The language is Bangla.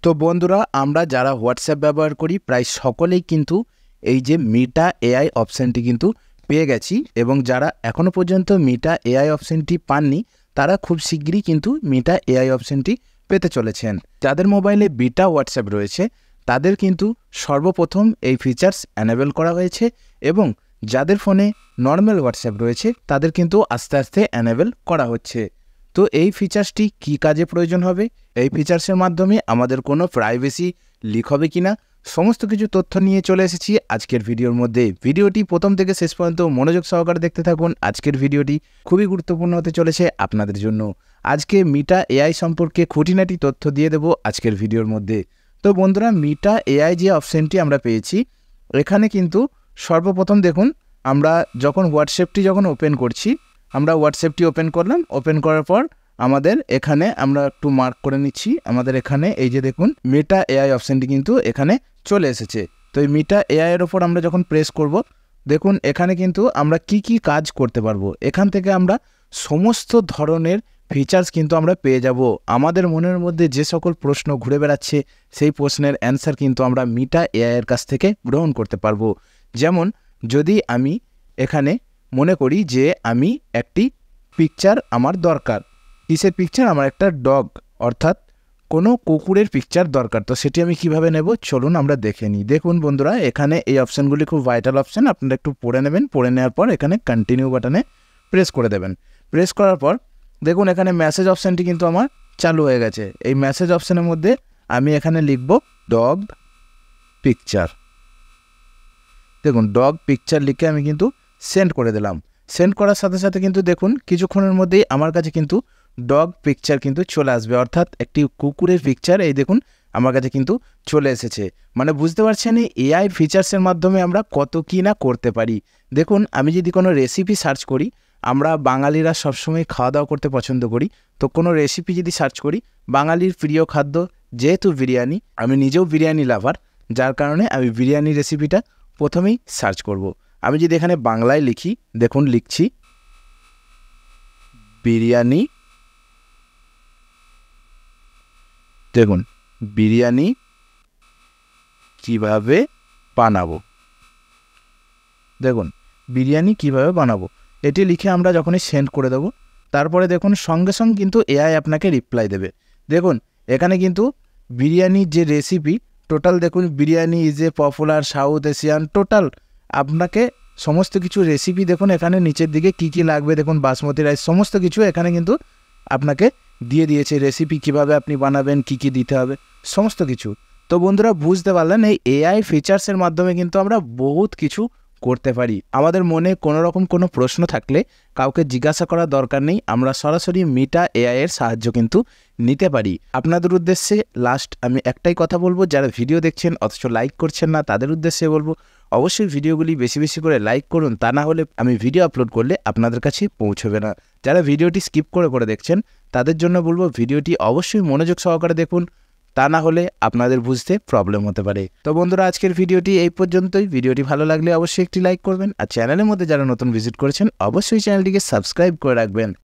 তো বন্ধুরা, আমরা যারা হোয়াটসঅ্যাপ ব্যবহার করি প্রায় সকলেই কিন্তু এই যে মিটা এআই অপশানটি কিন্তু পেয়ে গেছি, এবং যারা এখনও পর্যন্ত মিটা এআই অপশানটি পাননি তারা খুব শীঘ্রই কিন্তু মিটা এআই অপশানটি পেতে চলেছেন। যাদের মোবাইলে বিটা হোয়াটসঅ্যাপ রয়েছে তাদের কিন্তু সর্বপ্রথম এই ফিচার্স অ্যানেবল করা হয়েছে, এবং যাদের ফোনে নর্মাল হোয়াটসঅ্যাপ রয়েছে তাদের কিন্তু আস্তে আস্তে অ্যানেবল করা হচ্ছে। তো এই ফিচার্সটি কী কাজে প্রয়োজন হবে, এই ফিচার্সের মাধ্যমে আমাদের কোনো প্রাইভেসি লিক হবে কিনা, সমস্ত কিছু তথ্য নিয়ে চলে এসেছি আজকের ভিডিওর মধ্যে। ভিডিওটি প্রথম থেকে শেষ পর্যন্ত মনোযোগ সহকারে দেখতে থাকুন। আজকের ভিডিওটি খুবই গুরুত্বপূর্ণ হতে চলেছে আপনাদের জন্য। আজকে মিটা এআই সম্পর্কে খুঁটিনাটি তথ্য দিয়ে দেব আজকের ভিডিওর মধ্যে। তো বন্ধুরা, মিটা এআই যে অপশানটি আমরা পেয়েছি, এখানে কিন্তু সর্বপ্রথম দেখুন, আমরা যখন হোয়াটসঅ্যাপটি ওপেন করছি, আমরা হোয়াটসঅ্যাপটি ওপেন করলাম। ওপেন করার পর আমাদের এখানে আমরা একটু মার্ক করে নিচ্ছি, আমাদের এখানে এই যে দেখুন মিটা এআই অপশানটি কিন্তু এখানে চলে এসেছে। তো এই মিটা এআই এর ওপর আমরা যখন প্রেস করব, দেখুন এখানে কিন্তু আমরা কি কি কাজ করতে পারবো। এখান থেকে আমরা সমস্ত ধরনের ফিচার্স কিন্তু আমরা পেয়ে যাব। আমাদের মনের মধ্যে যে সকল প্রশ্ন ঘুরে বেড়াচ্ছে সেই প্রশ্নের অ্যান্সার কিন্তু আমরা মিটা এআই এর কাছ থেকে গ্রহণ করতে পারবো। যেমন যদি আমি এখানে মনে করি যে আমি একটি পিকচার আমার দরকার, কিসের পিকচার, আমার একটা ডগ অর্থাৎ কোনো কুকুরের পিকচার দরকার, তো সেটি আমি কিভাবে নেব চলুন আমরা দেখে নিই। দেখুন বন্ধুরা, এখানে এই অপশানগুলি খুব ভাইটাল অপশান, আপনারা একটু পড়ে নেবেন। পড়ে নেওয়ার পর এখানে কন্টিনিউ বাটনে প্রেস করে দেবেন। প্রেস করার পর দেখুন এখানে মেসেজ অপশানটি কিন্তু আমার চালু হয়ে গেছে। এই মেসেজ অপশানের মধ্যে আমি এখানে লিখব ডগ পিকচার। দেখুন ডগ পিকচার লিখে আমি কিন্তু সেন্ড করে দিলাম। সেন্ড করার সাথে সাথে কিন্তু দেখুন কিছুক্ষণের মধ্যেই আমার কাছে কিন্তু ডগ পিকচার কিন্তু চলে আসবে, অর্থাৎ একটি কুকুরের পিকচার এই দেখুন আমার কাছে কিন্তু চলে এসেছে। মানে বুঝতে পারছেন এই এআই ফিচার্সের মাধ্যমে আমরা কত কী না করতে পারি। দেখুন আমি যদি কোনো রেসিপি সার্চ করি, আমরা বাঙালিরা সবসময় খাওয়া দাওয়া করতে পছন্দ করি, তো কোনো রেসিপি যদি সার্চ করি, বাঙালির প্রিয় খাদ্য যেহেতু বিরিয়ানি, আমি নিজেও বিরিয়ানি লাভার, যার কারণে আমি বিরিয়ানি রেসিপিটা প্রথমেই সার্চ করব। আমি যদি এখানে বাংলায় লিখি, দেখুন লিখছি বিরিয়ানি, দেখুন বিরিয়ানি কিভাবে বানাবো, দেখুন বিরিয়ানি কিভাবে বানাবো এটি লিখে আমরা যখনই সেন্ড করে দেবো, তারপরে দেখুন সঙ্গে সঙ্গে কিন্তু এআই আপনাকে রিপ্লাই দেবে। দেখুন এখানে কিন্তু বিরিয়ানির যে রেসিপি টোটাল, দেখুন biryani is a popular south Asian, total আপনাকে সমস্ত কিছু রেসিপি দেখুন এখানে নিচের দিকে কি কি লাগবে, দেখুন বাসমতি রাইস সমস্ত কিছু এখানে কিন্তু আপনাকে দিয়ে দিয়েছে। রেসিপি কিভাবে আপনি বানাবেন, কি কি দিতে হবে সমস্ত কিছু। তো বন্ধুরা বুঝতে পারলেন এই এআই ফিচার্সের মাধ্যমে কিন্তু আমরা বহুত কিছু করতে পারি। আমাদের মনে কোনো রকম কোনো প্রশ্ন থাকলে কাউকে জিজ্ঞাসা করার দরকার নেই, আমরা সরাসরি মিটা এআই এর সাহায্য কিন্তু নিতে পারি। আপনাদের উদ্দেশ্যে লাস্ট আমি একটাই কথা বলবো, যারা ভিডিও দেখছেন অথচ লাইক করছেন না তাদের উদ্দেশ্যে বলবো অবশ্যই ভিডিওগুলি বেশি বেশি করে লাইক করুন, তা না হলে আমি ভিডিও আপলোড করলে আপনাদের কাছে পৌঁছবে না। যারা ভিডিওটি স্কিপ করে করে দেখছেন তাদের জন্য বলবো ভিডিওটি অবশ্যই মনোযোগ সহকারে দেখুন, তা না হলে আপনাদের বুঝতে প্রবলেম হতে পারে। তো বন্ধুরা আজকের ভিডিওটি এই পর্যন্তই। ভিডিওটি ভালো লাগলে অবশ্যই একটি লাইক করবেন, আর চ্যানেলের মধ্যে যারা নতুন ভিজিট করেছেন অবশ্যই চ্যানেলটিকে সাবস্ক্রাইব করে রাখবেন।